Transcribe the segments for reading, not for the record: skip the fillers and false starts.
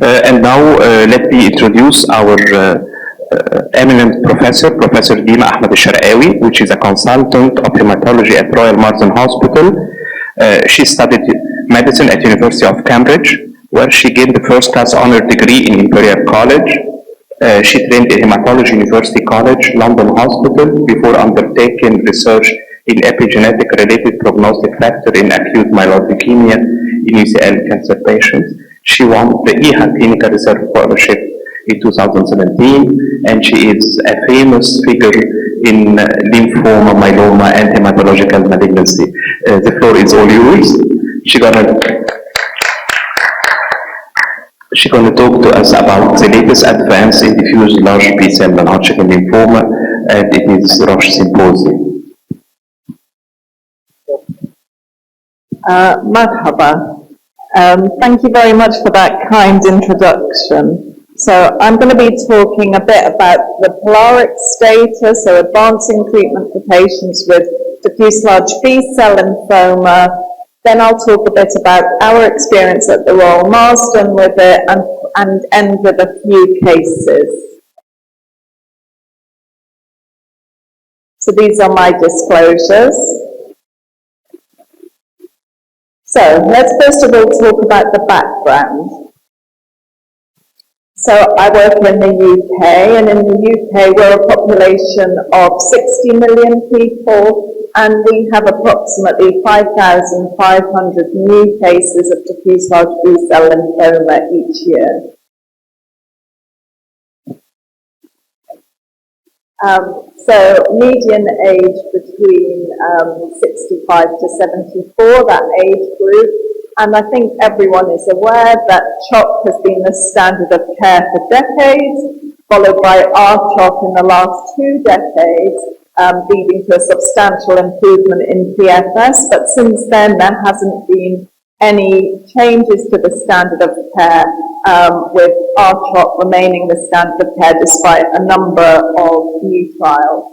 And now let me introduce our eminent professor, Professor Dima Ahmed Al-Sharqawi, which is a consultant of hematology at Royal Marsden Hospital. She studied medicine at University of Cambridge, where she gained the first class honor degree in Imperial College. She trained in Hematology University College, London Hospital, before undertaking research in epigenetic related prognostic factor in acute myeloid leukemia in UCL cancer patients. She won the EHA Clinical Research Fellowship in 2017, and she is a famous figure in lymphoma, myeloma, and hematological malignancy. The floor is all yours. She's gonna talk to us about the latest advance in diffuse large B-cell non-Hodgkin lymphoma, and it is Roche Symposium. Marhaba. Thank you very much for that kind introduction. So I'm going to be talking a bit about the POLARIX data, so advancing treatment for patients with diffuse large B-cell lymphoma. Then I'll talk a bit about our experience at the Royal Marsden with it and end with a few cases. So these are my disclosures. So let's first of all talk about the background. So I work in the UK, and in the UK we're a population of 60 million people, and we have approximately 5,500 new cases of diffuse large B-cell lymphoma each year. So median age between 65 to 74, that age group. And I think everyone is aware that CHOP has been the standard of care for decades, followed by R-CHOP in the last 2 decades, leading to a substantial improvement in PFS. But since then, there hasn't been any changes to the standard of care, with R-CHOP remaining the standard of care despite a number of new trials.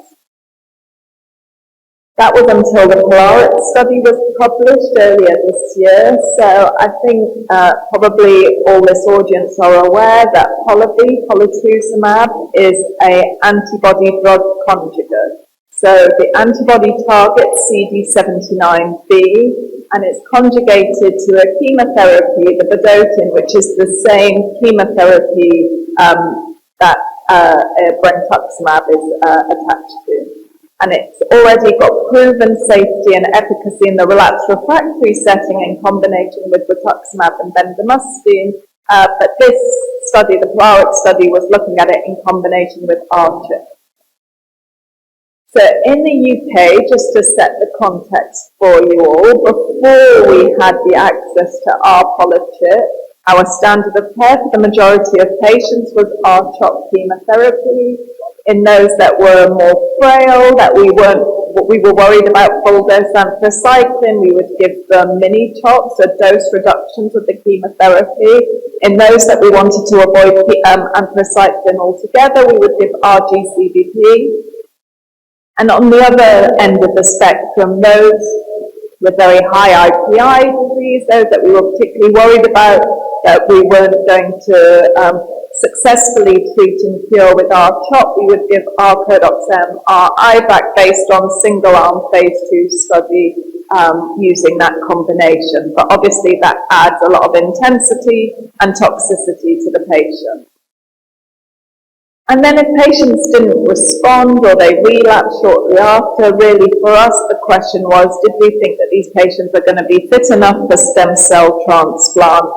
That was until the POLARIX study was published earlier this year. So I think probably all this audience are aware that polatuzumab, is an antibody drug conjugate. So the antibody targets CD79B, and it's conjugated to a chemotherapy, the vedotin, which is the same chemotherapy that brentuximab is attached to. And it's already got proven safety and efficacy in the relapsed refractory setting in combination with rituximab and bendamustine. But this study, the POLARIX study, was looking at it in combination with R-CHOP. So in the UK, just to set the context for you all, before we had the access to R-Polatuzumab, our standard of care for the majority of patients was R-CHOP chemotherapy. In those that were more frail, that we were worried about full dose anthracycline, we would give them mini CHOPs, so dose reductions of the chemotherapy. In those that we wanted to avoid anthracycline altogether, we would give RG-CBP. And on the other end of the spectrum, those with very high IPI disease, those that we were particularly worried about, that we weren't going to successfully treat and cure with R-CHOP, we would give R-Codox-M, R-IVAC based on single-arm phase 2 study using that combination. But obviously that adds a lot of intensity and toxicity to the patient. And then if patients didn't respond or they relapsed shortly after, really for us the question was, did we think that these patients are going to be fit enough for stem cell transplant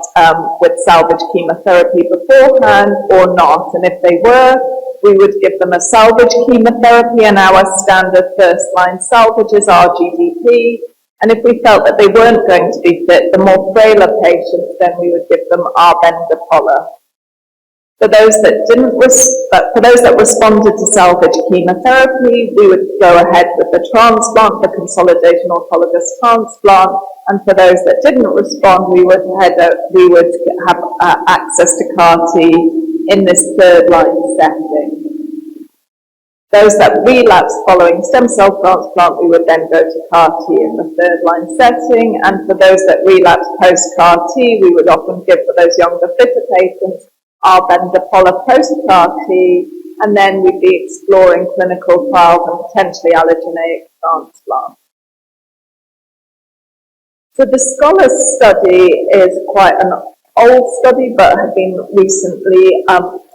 with salvage chemotherapy beforehand or not? And if they were, we would give them a salvage chemotherapy, and our standard first-line salvage is RGDP. And if we felt that they weren't going to be fit, the more frailer patients, then we would give them R-Bendapola. For those that responded to salvage chemotherapy, we would go ahead with the transplant, the consolidation autologous transplant, and for those that didn't respond, we would have access to CAR-T in this third-line setting. Those that relapsed following stem cell transplant, we would then go to CAR-T in the third-line setting, and for those that relapsed post-CAR-T, we would often give, for those younger, fitter patients, R-Bendapola post-CAR-T, and then we'd be exploring clinical trials and potentially allogeneic transplant. So the SCHOLAR study is quite an old study, but had been recently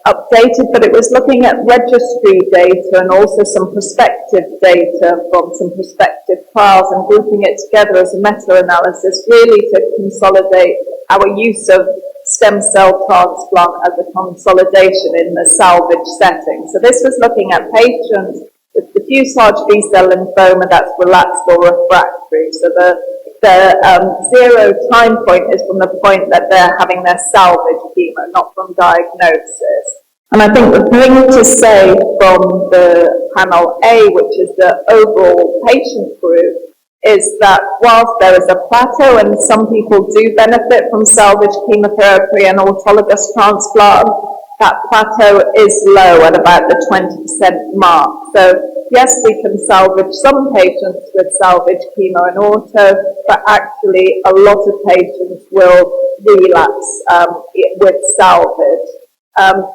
updated, but it was looking at registry data and also some prospective data from some prospective trials and grouping it together as a meta-analysis, really to consolidate our use of stem cell transplant as a consolidation in the salvage setting. So this was looking at patients with diffuse large B-cell lymphoma that's relapsed or refractory. So the zero time point is from the point that they're having their salvage chemo, not from diagnosis. And I think the thing to say from the panel A, which is the overall patient group, is that whilst there is a plateau and some people do benefit from salvage chemotherapy and autologous transplant, that plateau is low at about the 20% mark. So yes, we can salvage some patients with salvage chemo and auto, but actually a lot of patients will relapse with salvage.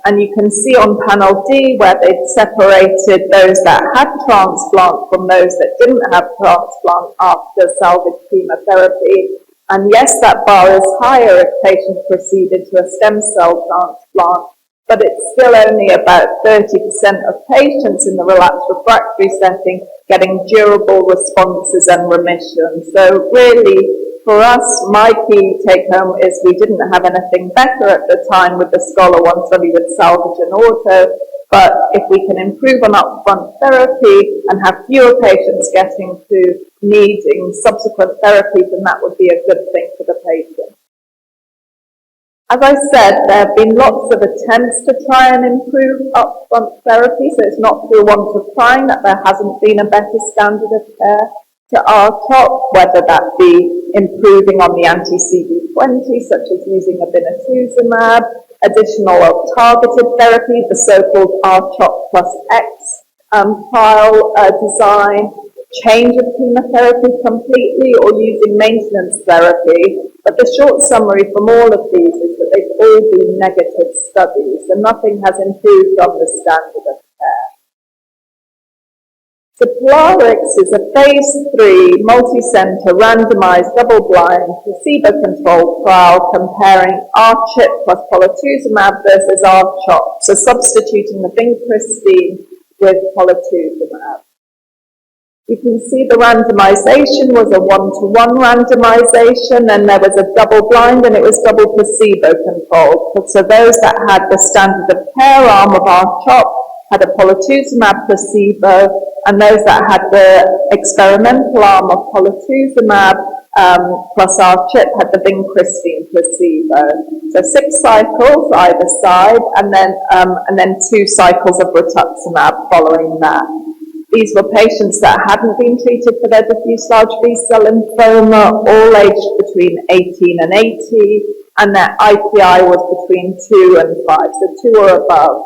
And you can see on panel D where they've separated those that had transplant from those that didn't have transplant after salvage chemotherapy. And yes, that bar is higher if patients proceeded to a stem cell transplant, but it's still only about 30% of patients in the relapsed refractory setting getting durable responses and remission. So really, for us, my key take-home is we didn't have anything better at the time with the SCHOLAR-1 study with salvage and auto, but if we can improve on upfront therapy and have fewer patients getting to needing subsequent therapies, then that would be a good thing for the patient. As I said, there have been lots of attempts to try and improve upfront therapy, so it's not through want of trying that there hasn't been a better standard of care to R-CHOP, whether that be improving on the anti-CD20, such as using obinutuzumab, additional targeted therapy, the so-called R-CHOP plus X trial design, change of chemotherapy completely, or using maintenance therapy. But the short summary from all of these is that they've all been negative studies, and nothing has improved on the standard of care. So POLARIX is a phase 3 multi-center randomized double-blind placebo-controlled trial comparing R-CHIP plus polatuzumab versus R-CHOP, so substituting the vincristine with polatuzumab. You can see the randomization was a 1-to-1 randomization, and there was a double-blind and it was double placebo-controlled. So those that had the standard of care arm of R-CHOP had a polatuzumab placebo, and those that had the experimental arm of polatuzumab plus R-CHIP had the vincristine placebo. So 6 cycles either side, and then 2 cycles of rituximab following that. These were patients that hadn't been treated for their diffuse large B-cell lymphoma, all aged between 18 and 80, and their IPI was between 2 and 5, so 2 or above.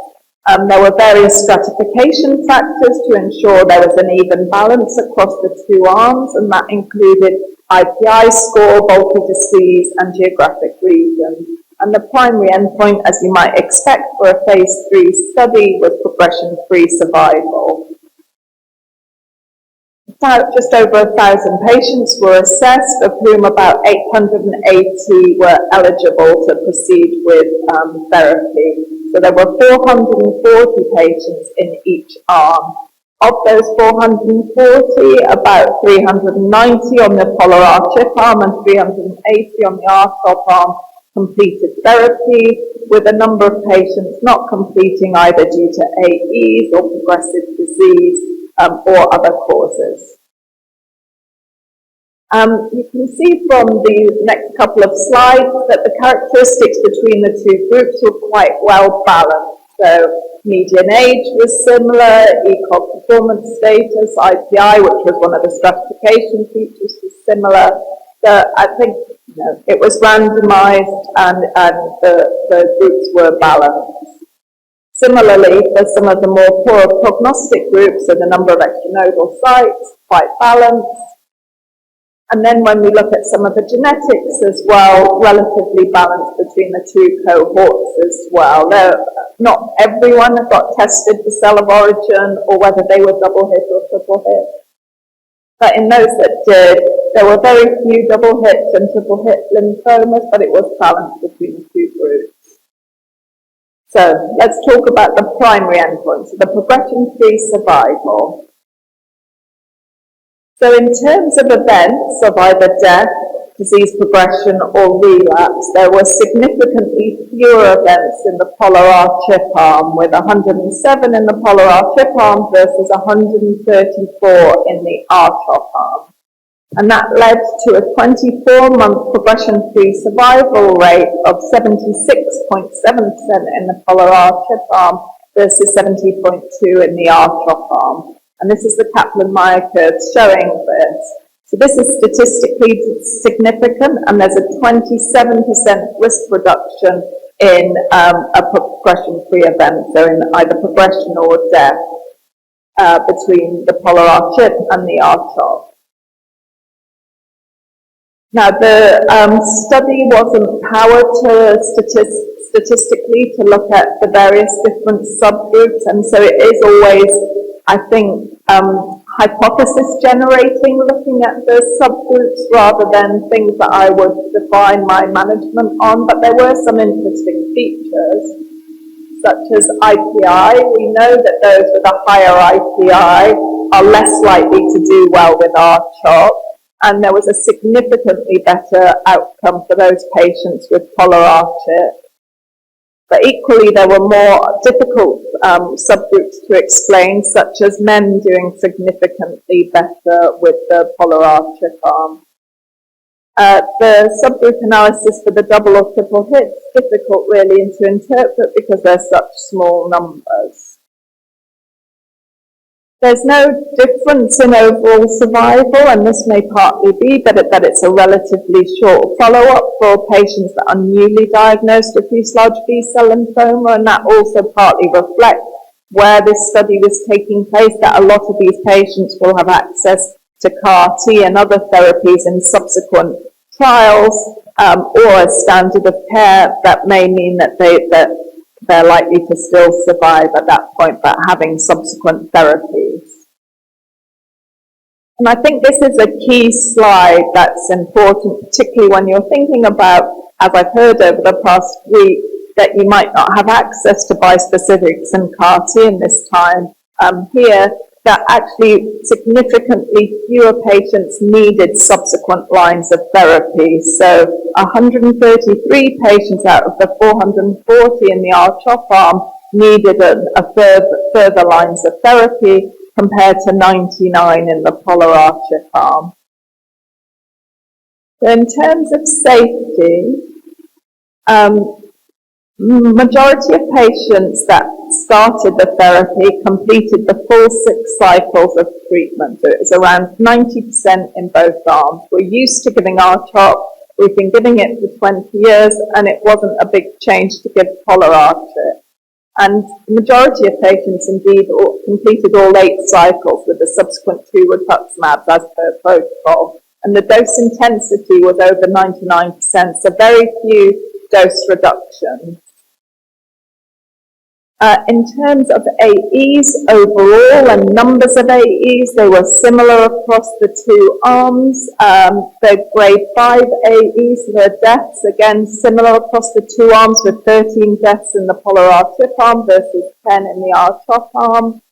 There were various stratification factors to ensure there was an even balance across the 2 arms, and that included IPI score, bulky disease, and geographic region. And the primary endpoint, as you might expect for a phase 3 study, was progression-free survival. Just over 1,000 patients were assessed, of whom about 880 were eligible to proceed with therapy. So there were 440 patients in each arm. Of those 440, about 390 on the polar R-CHIP arm and 380 on the R-CHOP arm completed therapy, with a number of patients not completing either due to AEs or progressive disease or other causes. You can see from the next couple of slides that the characteristics between the 2 groups were quite well balanced. So median age was similar, ECOG performance status, IPI, which was one of the stratification features, was similar. So I think it was randomized and the groups were balanced. Similarly, for some of the more poor prognostic groups, so the number of extranodal sites, quite balanced. And then when we look at some of the genetics as well, relatively balanced between the two cohorts as well. Not everyone got tested for cell of origin or whether they were double hit or triple hit. But in those that did, there were very few double hit and triple hit lymphomas, but it was balanced between the two groups. So let's talk about the primary endpoints, the progression-free survival. So in terms of events of either death, disease progression or relapse, there were significantly fewer events in the polar R-CHIP arm, with 107 in the polar R-CHIP arm versus 134 in the R-CHOP arm. And that led to a 24-month progression-free survival rate of 76.7% in the polar R-CHIP arm versus 70.2 in the R-CHOP arm. And this is the Kaplan-Meier curve showing this. So this is statistically significant, and there's a 27% risk reduction in a progression-free event, so in either progression or death, between the polar R-CHIP and the R-CHOP. Now, the study wasn't powered to statistically to look at the various different subgroups, and so it is always, I think, hypothesis generating, looking at the subgroups rather than things that I would define my management on. But there were some interesting features, such as IPI. We know that those with a higher IPI are less likely to do well with R-CHOP, and there was a significantly better outcome for those patients with polar R-CHIP. But equally, there were more difficult subgroups to explain, such as men doing significantly better with the polar R-CHIP arm. The subgroup analysis for the double or triple hit is difficult really to interpret because they're such small numbers. There's no difference in overall survival, and this may partly be that it's a relatively short follow-up for patients that are newly diagnosed diffuse large B-cell lymphoma, and that also partly reflects where this study was taking place, that a lot of these patients will have access to CAR-T and other therapies in subsequent trials, or a standard of care that may mean that they're likely to still survive at that point, but having subsequent therapies. And I think this is a key slide that's important, particularly when you're thinking about, as I've heard over the past week, that you might not have access to bispecifics and CAR-T in this time here, that actually significantly fewer patients needed subsequent lines of therapy. So 133 patients out of the 440 in the R-CHOP arm needed further lines of therapy compared to 99 in the polar R-CHIP arm. So in terms of safety, majority of patients that started the therapy completed the full 6 cycles of treatment. So it was around 90% in both arms. We're used to giving R-CHOP. We've been giving it for 20 years, and it wasn't a big change to give polar R-CHIP. And the majority of patients indeed completed all 8 cycles with the subsequent 2 rituximabs as per protocol. And the dose intensity was over 99%, so very few dose reductions. In terms of AEs overall and numbers of AEs, they were similar across the 2 arms. The grade 5 AEs, the deaths, again, similar across the 2 arms, with 13 deaths in the polar R-CHIP arm versus 10 in the R-CHOP arm.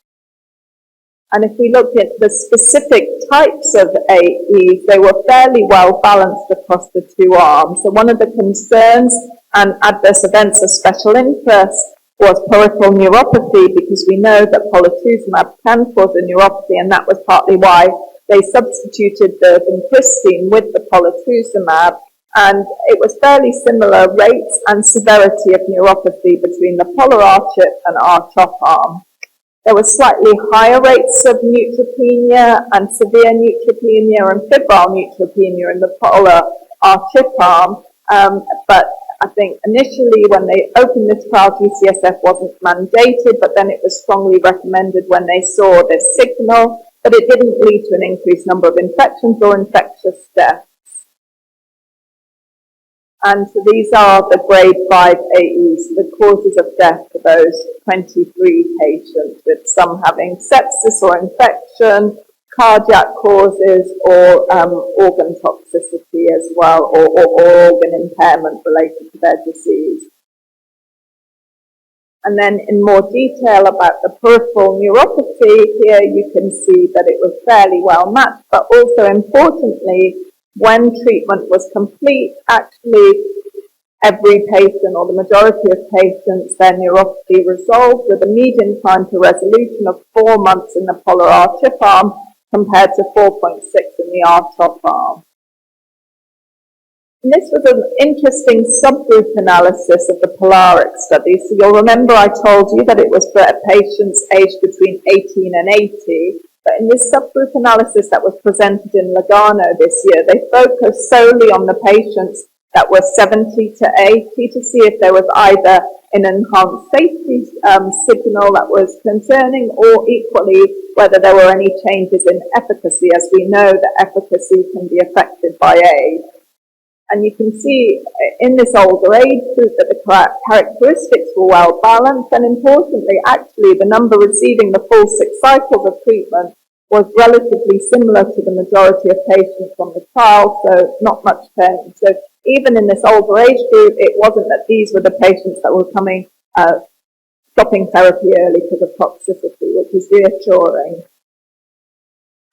And if we look at the specific types of AEs, they were fairly well balanced across the 2 arms. So one of the concerns and adverse events of special interest was peripheral neuropathy, because we know that polatuzumab can cause a neuropathy, and that was partly why they substituted the vincristine with the polatuzumab, and it was fairly similar rates and severity of neuropathy between the polar R-CHIP and R-CHOP arm. There were slightly higher rates of neutropenia and severe neutropenia and febrile neutropenia in the polar R-CHIP arm, but I think initially when they opened this trial, GCSF wasn't mandated, but then it was strongly recommended when they saw this signal, but it didn't lead to an increased number of infections or infectious deaths. And so these are the grade 5 AEs, the causes of death for those 23 patients, with some having sepsis or infection, cardiac causes, or organ toxicity as well, or organ impairment related to their disease. And then in more detail about the peripheral neuropathy, here you can see that it was fairly well matched, but also importantly, when treatment was complete, actually every patient or the majority of patients, their neuropathy resolved with a median time to resolution of 4 months in the polar R-CHOP arm compared to 4.6 in the R-CHOP arm. And this was an interesting subgroup analysis of the POLARIX study. So you'll remember I told you that it was for patients aged between 18 and 80. But in this subgroup analysis that was presented in Lugano this year, they focused solely on the patients that were 70 to 80 to see if there was either an enhanced safety signal that was concerning, or equally whether there were any changes in efficacy, as we know that efficacy can be affected by age. And you can see in this older age group that the characteristics were well balanced, and importantly, actually, the number receiving the full 6 cycles of treatment was relatively similar to the majority of patients on the trial, so not much change. So even in this older age group, it wasn't that these were the patients that were coming, stopping therapy early because of toxicity, which is reassuring.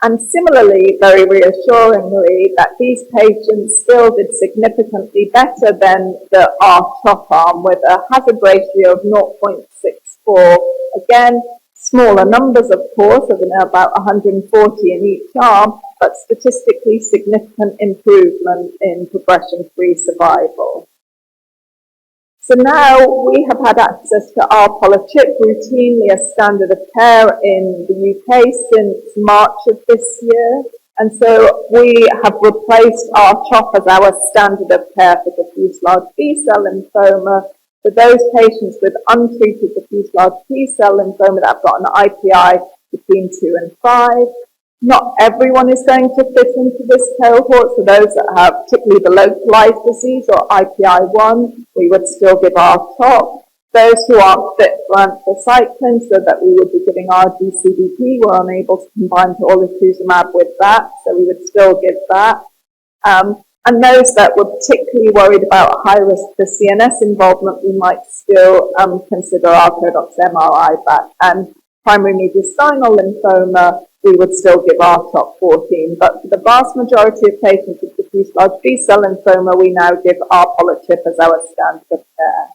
And similarly, very reassuringly, that these patients still did significantly better than the R-CHOP arm with a hazard ratio of 0.64. Again, smaller numbers, of course, of about 140 in each arm, but statistically significant improvement in progression-free survival. So now we have had access to R-CHOP routinely as standard of care in the UK since March of this year. And so we have replaced R-CHOP as our standard of care for diffuse large B-cell lymphoma for those patients with untreated diffuse large B-cell lymphoma that have got an IPI between 2 and 5. Not everyone is going to fit into this cohort, so those that have particularly the localized disease or IPI1, we would still give R-CHOP. Those who aren't fit for anthracycline, so that we would be giving RG-CDP, we're unable to combine tolituzumab with that, so we would still give that. And those that were particularly worried about high risk for CNS involvement, we might still consider R-CHOP MRI back. And primary mediastinal lymphoma, we would still give R-CHOP 14. But for the vast majority of patients with diffuse large B-cell lymphoma, we now give R-CHOP as our standard of care.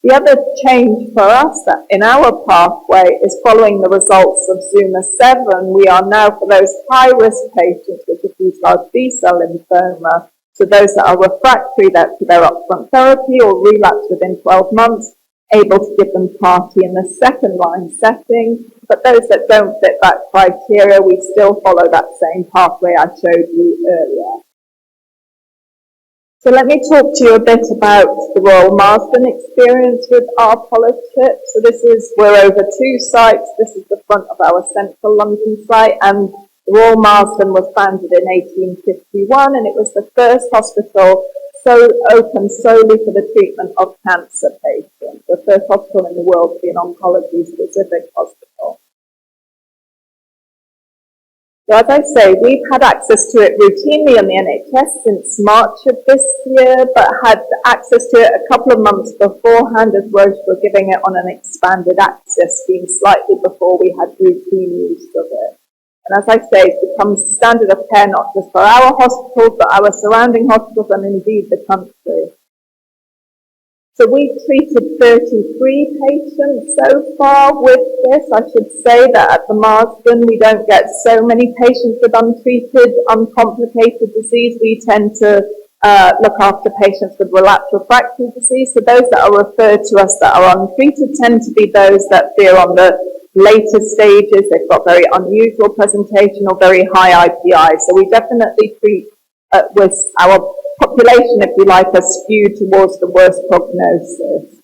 The other change for us in our pathway is following the results of ZUMA-7. We are now, for those high-risk patients with diffuse large B-cell lymphoma, so those that are refractory to their upfront therapy or relapse within 12 months, able to give them CAR-T in the second-line setting. But those that don't fit that criteria, we still follow that same pathway I showed you earlier. So let me talk to you a bit about the Royal Marsden experience with R-CHOP. So we're over 2 sites. This is the front of our central London site, and the Royal Marsden was founded in 1851, and it was the first hospital open solely for the treatment of cancer patients, the first hospital in the world to be an oncology-specific hospital. So as I say, we've had access to it routinely on the NHS since March of this year, but had access to it a couple of months beforehand as Roche were giving it on an expanded access scheme slightly before we had routine use of it. And as I say, it becomes standard of care not just for our hospitals, but our surrounding hospitals and indeed the country. So we've treated 33 patients so far with this. I should say that at the Marsden, we don't get so many patients with untreated, uncomplicated disease. We tend to look after patients with relapsed refractory disease. So those that are referred to us that are untreated tend to be those that veer on the later stages. They've got very unusual presentation or very high IPI. So we definitely treat with our population, if you like, are skewed towards the worst prognosis.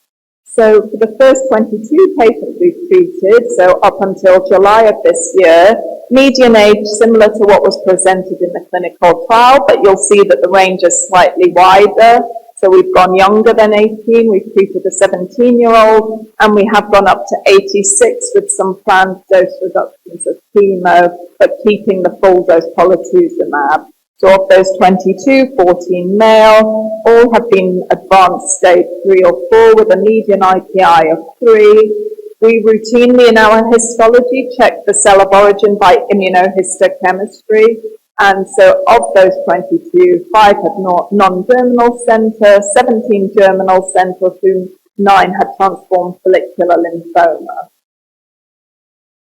So for the first 22 patients we've treated, so up until July of this year, median age similar to what was presented in the clinical trial, but you'll see that the range is slightly wider. So we've gone younger than 18, we've treated a 17-year-old, and we have gone up to 86 with some planned dose reductions of chemo, but keeping the full dose polatuzumab. So of those 22, 14 male, all have been advanced stage 3 or 4 with a median IPI of 3. We routinely in our histology check the cell of origin by immunohistochemistry. And so of those 22, 5 had non-germinal center, 17 germinal center, of whom 9 had transformed follicular lymphoma.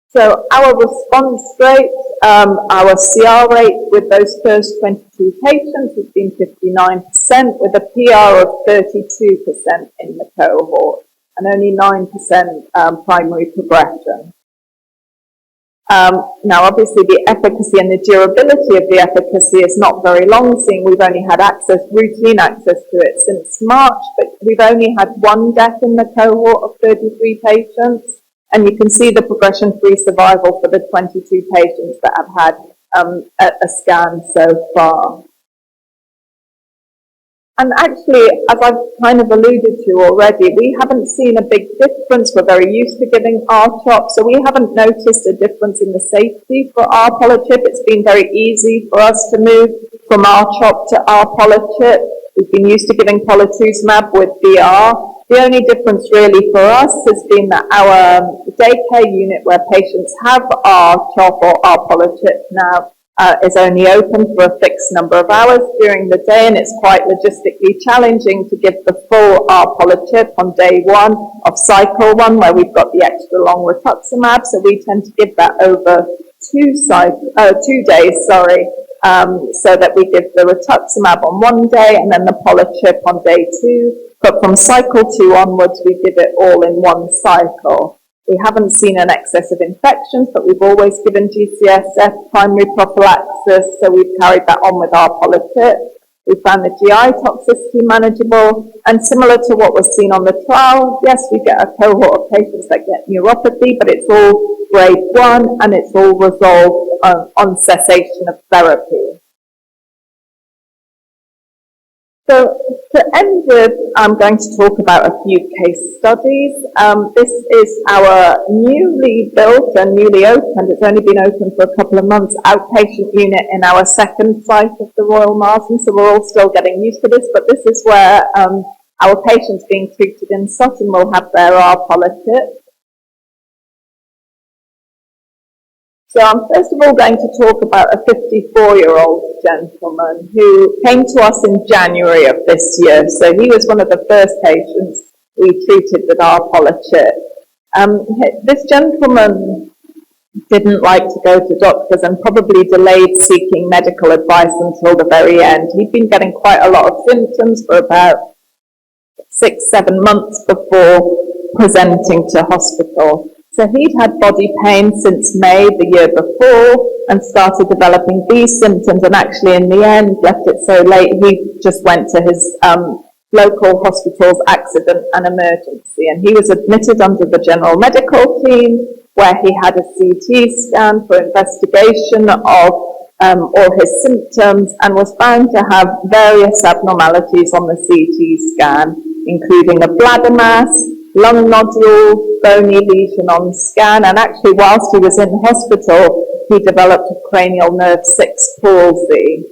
So our response rate, our CR rate with those first 22 patients has been 59%, with a PR of 32% in the cohort, and only 9% primary progression. Now, obviously, the efficacy and the durability of the efficacy is not very long, seeing we've only had routine access to it since March, but we've only had 1 death in the cohort of 33 patients. And you can see the progression-free survival for the 22 patients that have had a scan so far. And actually, as I've kind of alluded to already, we haven't seen a big difference. We're very used to giving R-CHOP, so we haven't noticed a difference in the safety for R-Polychip. It's been very easy for us to move from R-CHOP to R-Polychip. We've been used to giving polatuzumab with BR. The only difference really for us has been that our daycare unit where patients have R-CHOP or R-Polychip now is only open for a fixed number of hours during the day, and it's quite logistically challenging to give the full R-Polychip on day 1 of cycle 1, where we've got the extra long rituximab, so we tend to give that over 2 days, so that we give the rituximab on 1 day and then the Polychip on day 2. But from cycle 2 onwards, we give it all in 1 cycle. We haven't seen an excess of infections, but we've always given GCSF primary prophylaxis, so we've carried that on with our Polychip. We found the GI toxicity manageable, and similar to what was seen on the trial, yes, we get a cohort of patients that get neuropathy, but it's all grade 1, and it's all resolved on cessation of therapy. So to end with, I'm going to talk about a few case studies. This is our newly built and newly opened, it's only been open for a couple of months, outpatient unit in our second site of the Royal Marsden, so we're all still getting used to this, but this is where our patients being treated in Sutton will have their R-Polychip. So I'm first of all going to talk about a 54-year-old gentleman who came to us in January of this year. So he was one of the first patients we treated with our Polychip. This gentleman didn't like to go to doctors and probably delayed seeking medical advice until the very end. He'd been getting quite a lot of symptoms for about 6-7 months before presenting to hospital. So he'd had body pain since May the year before and started developing these symptoms, and actually in the end left it so late he just went to his local hospital's accident and emergency, and he was admitted under the general medical team where he had a CT scan for investigation of all his symptoms and was found to have various abnormalities on the CT scan, including a bladder mass, lung nodule, bony lesion on scan, and actually whilst he was in hospital, he developed a cranial nerve 6 palsy.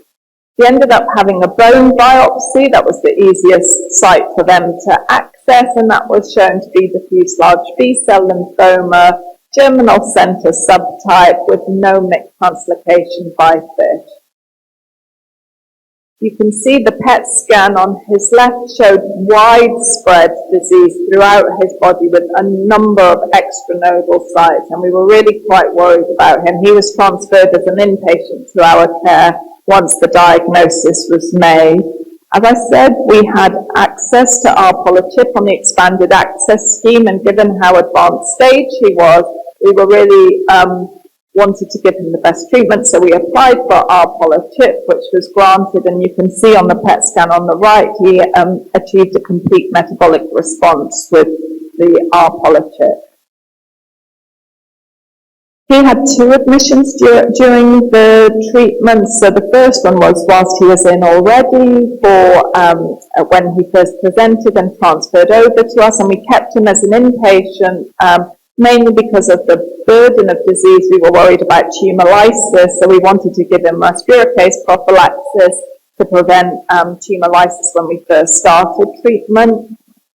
He ended up having a bone biopsy. That was the easiest site for them to access, and that was shown to be diffuse large B-cell lymphoma, germinal center subtype with no mixed translocation by FISH. You can see the PET scan on his left showed widespread disease throughout his body with a number of extranodal sites, and we were really quite worried about him. He was transferred as an inpatient to our care once the diagnosis was made. As I said, we had access to our Polychip on the expanded access scheme, and given how advanced stage he was, we were really wanted to give him the best treatment, so we applied for R-polychip, which was granted, and you can see on the PET scan on the right, he achieved a complete metabolic response with the R-polychip. He had 2 admissions during the treatment. So the first one was whilst he was in already for when he first presented and transferred over to us, and we kept him as an inpatient, mainly because of the burden of disease. We were worried about tumour lysis, so we wanted to give him respirocase prophylaxis to prevent tumour lysis when we first started treatment.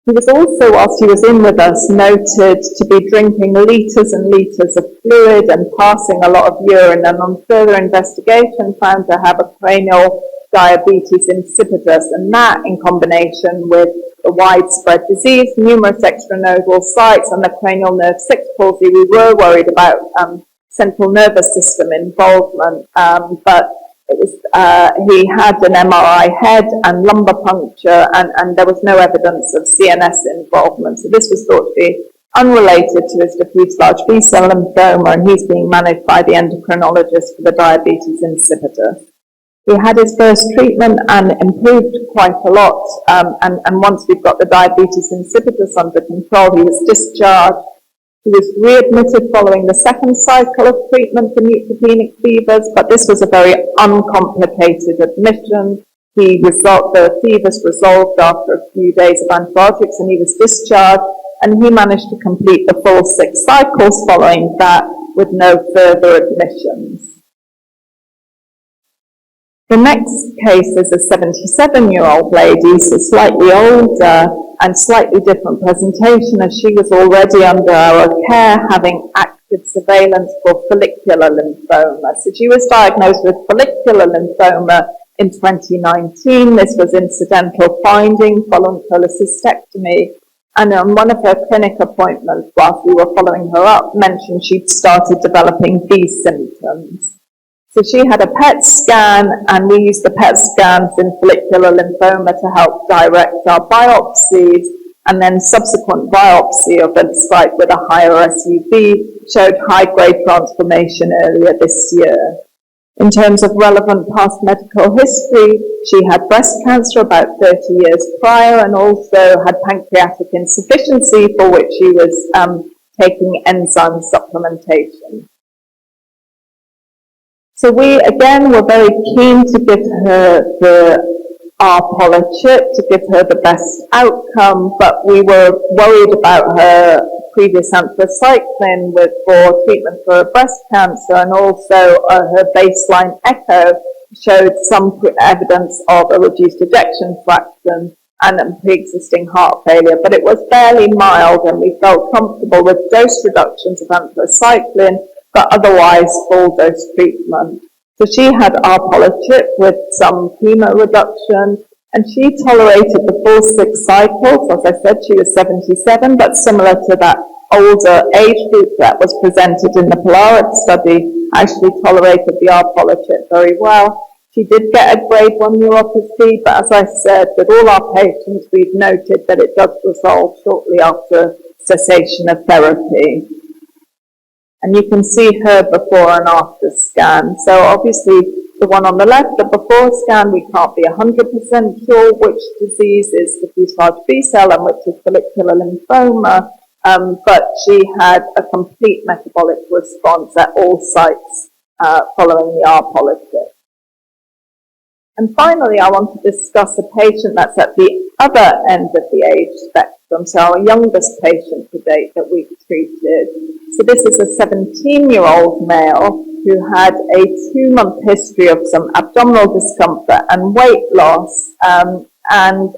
He was also, whilst he was in with us, noted to be drinking litres and litres of fluid and passing a lot of urine, and on further investigation found to have a cranial diabetes insipidus, and that in combination with the widespread disease, numerous extranodal sites and the cranial nerve 6 palsy, we were worried about central nervous system involvement, but it was, he had an MRI head and lumbar puncture, and there was no evidence of CNS involvement. So this was thought to be unrelated to his diffuse large B-cell lymphoma, and he's being managed by the endocrinologist for the diabetes insipidus. He had his first treatment and improved quite a lot, and once we've got the diabetes insipidus under control, he was discharged. He was readmitted following the second cycle of treatment for neutropenic fevers, but this was a very uncomplicated admission. The fevers resolved after a few days of antibiotics, and he was discharged, and he managed to complete the full 6 cycles following that with no further admissions. The next case is a 77-year-old lady, so slightly older and slightly different presentation, as she was already under our care, having active surveillance for follicular lymphoma. So she was diagnosed with follicular lymphoma in 2019. This was incidental finding following cholecystectomy. And on one of her clinic appointments, whilst we were following her up, mentioned she'd started developing these symptoms. So she had a PET scan, and we used the PET scans in follicular lymphoma to help direct our biopsies, and then subsequent biopsy of a site with a higher SUV showed high-grade transformation earlier this year. In terms of relevant past medical history, she had breast cancer about 30 years prior, and also had pancreatic insufficiency, for which she was taking enzyme supplementation. So we, again, were very keen to give her the R-polychip, to give her the best outcome, but we were worried about her previous anthracycline for treatment for breast cancer, and also her baseline echo showed some evidence of a reduced ejection fraction and pre-existing heart failure, but it was fairly mild, and we felt comfortable with dose reductions of anthracycline, but otherwise full dose treatment. So she had R-polychip with some chemo reduction, and she tolerated the full 6 cycles. As I said, she was 77, but similar to that older age group that was presented in the Polaris study, actually tolerated the R-polychip very well. She did get a grade 1 neuropathy, but as I said, with all our patients, we've noted that it does resolve shortly after cessation of therapy. And you can see her before and after scan. So obviously the one on the left, the before scan, we can't be 100% sure which disease is diffuse large B-cell and which is follicular lymphoma, but she had a complete metabolic response at all sites following the R-polychip. And finally, I want to discuss a patient that's at the other end of the age spectrum, so our youngest patient to date that we've treated. So this is a 17-year-old male who had a 2-month history of some abdominal discomfort and weight loss, and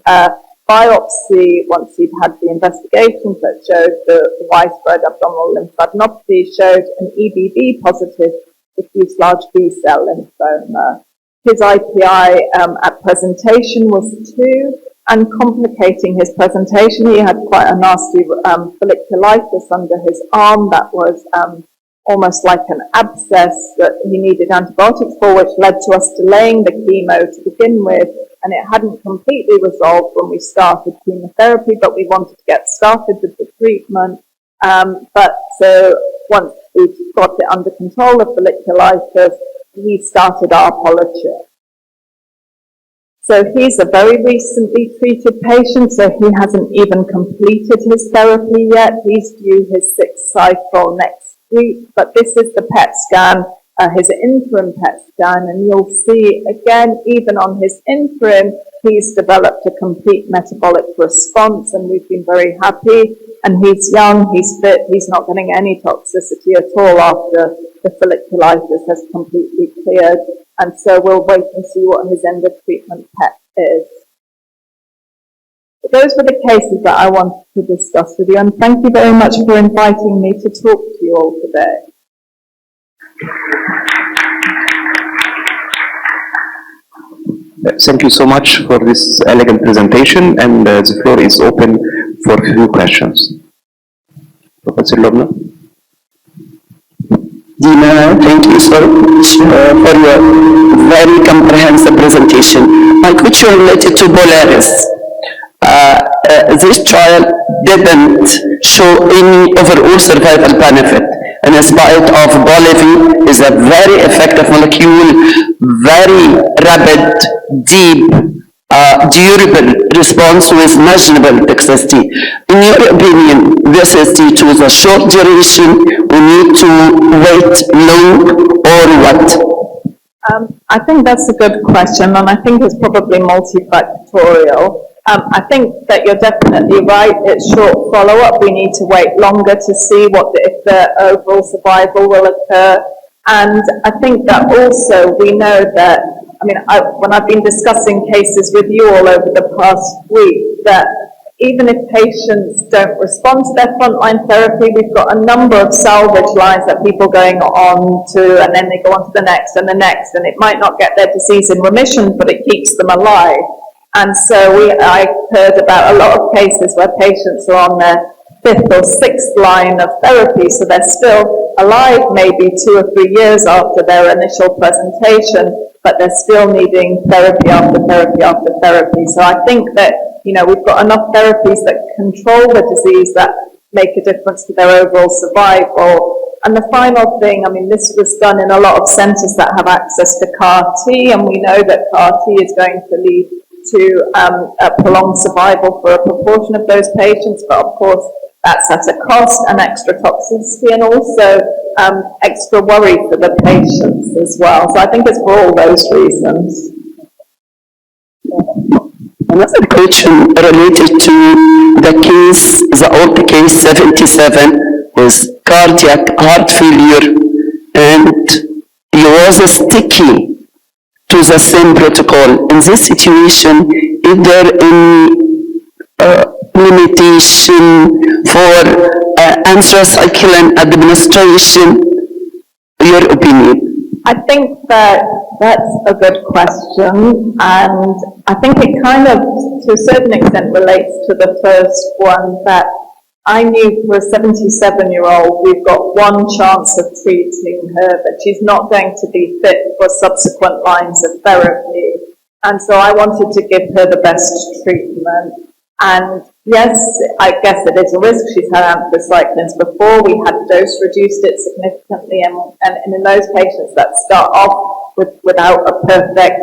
biopsy, once he'd had the investigations that showed the widespread abdominal lymphadenopathy, showed an EBV positive diffuse large B-cell lymphoma. His IPI at presentation was 2, and complicating his presentation, he had quite a nasty folliculitis under his arm that was almost like an abscess that he needed antibiotics for, which led to us delaying the chemo to begin with, and it hadn't completely resolved when we started chemotherapy, but we wanted to get started with the treatment. But so once we've got it under control of folliculitis, he started our Polychip. So he's a very recently treated patient, so he hasn't even completed his therapy yet. He's due his 6th cycle next week, but this is the PET scan, his interim PET scan, and you'll see again, even on his interim, he's developed a complete metabolic response, and we've been very happy. And he's young, he's fit, he's not getting any toxicity at all after the folliculitis has completely cleared. And so we'll wait and see what his end of treatment PET is. But those were the cases that I wanted to discuss with you, and thank you very much for inviting me to talk to you all today. Thank you so much for this elegant presentation, and the floor is open for a few questions. Professor Lobna. Dina, thank you so much for your very comprehensive presentation. My question related to Polaris. This trial didn't show any overall survival benefit, and in spite of Polivy is a very effective molecule, very rapid, deep, durable response with measurable toxicity. In your opinion, this is due to the short duration, we need to wait long, or what? I think that's a good question, and I think it's probably multifactorial. I think that you're definitely right. It's short follow-up. We need to wait longer to see if the overall survival will occur. And I think that also we know that, when I've been discussing cases with you all over the past week, that even if patients don't respond to their frontline therapy, we've got a number of salvage lines that people going on to, and then they go on to the next and the next, and it might not get their disease in remission, but it keeps them alive. And so I heard about a lot of cases where patients are on their 5th or 6th line of therapy, so they're still alive maybe 2 or 3 years after their initial presentation, but they're still needing therapy after therapy after therapy. So I think that, we've got enough therapies that control the disease that make a difference to their overall survival. And the final thing, this was done in a lot of centres that have access to CAR-T, and we know that CAR-T is going to lead to a prolonged survival for a proportion of those patients, but of course that's at a cost and extra toxicity, and also extra worry for the patients as well. So I think it's for all those reasons. Another question related to the old case 77 with cardiac heart failure, and he was sticky to the same protocol. In this situation, is there any limitation for anthracycline administration? Your opinion? I think that's a good question, and I think it kind of, to a certain extent, relates to the first one, that I knew for a 77-year-old, we've got one chance of treating her, but she's not going to be fit for subsequent lines of therapy. And so I wanted to give her the best treatment. And yes, I guess it is a risk. She's had anthracyclines before. We had dose reduced it significantly. And in those patients that start off without a perfect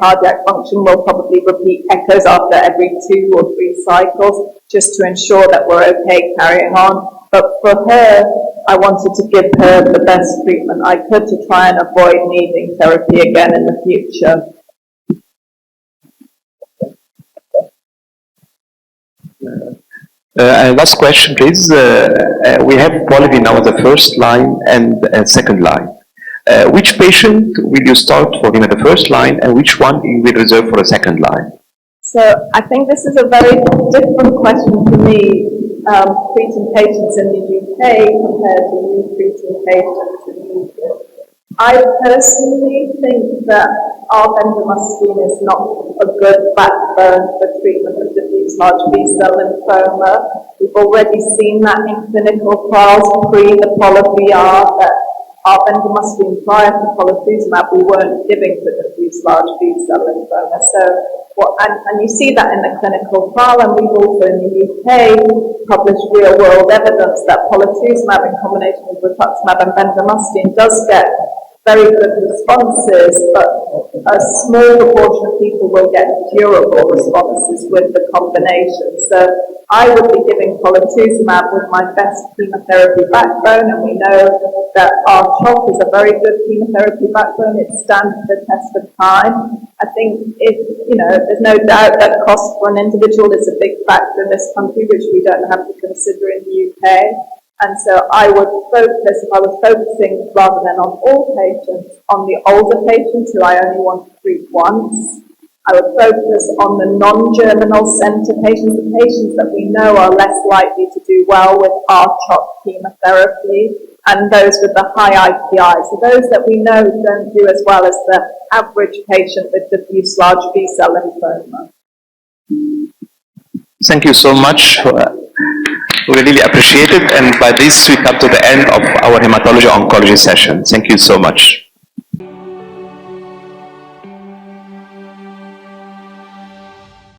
cardiac function, we'll probably repeat echoes after every 2 or 3 cycles, just to ensure that we're okay carrying on. But for her, I wanted to give her the best treatment I could to try and avoid needing therapy again in the future. Last question, please. We have Polivy now the first line and second line. Which patient will you start for him at the first line, and which one you will reserve for the second line? So I think this is a very different question for me, treating patients in the UK compared to you treating patients in Egypt. I personally think that bendamustine is not a good backbone for treatment of diffuse large B-cell lymphoma. We've already seen that in clinical trials pre the Polivy that our bendamustine prior to polatuzumab, we weren't giving for diffuse large B-cell lymphoma. And you see that in the clinical trial, and we've also in the UK published real-world evidence that polatuzumab in combination with rituximab and bendamustine does get very good responses, but a small proportion of people will get durable responses with the combination. So I would be giving polatuzumab with my best chemotherapy backbone, and we know that R-CHOP is a very good chemotherapy backbone. It stands the test of time. I think there's no doubt that cost for an individual is a big factor in this country, which we don't have to consider in the UK. And so I would focus, if I was focusing rather than on all patients, on the older patients who I only want to treat once. I would focus on the non-germinal center patients, the patients that we know are less likely to do well with R-CHOP chemotherapy, and those with the high IPI. So those that we know don't do as well as the average patient with diffuse large B-cell lymphoma. Thank you so much. We really appreciate it, and by this we come to the end of our hematology oncology session. Thank you so much.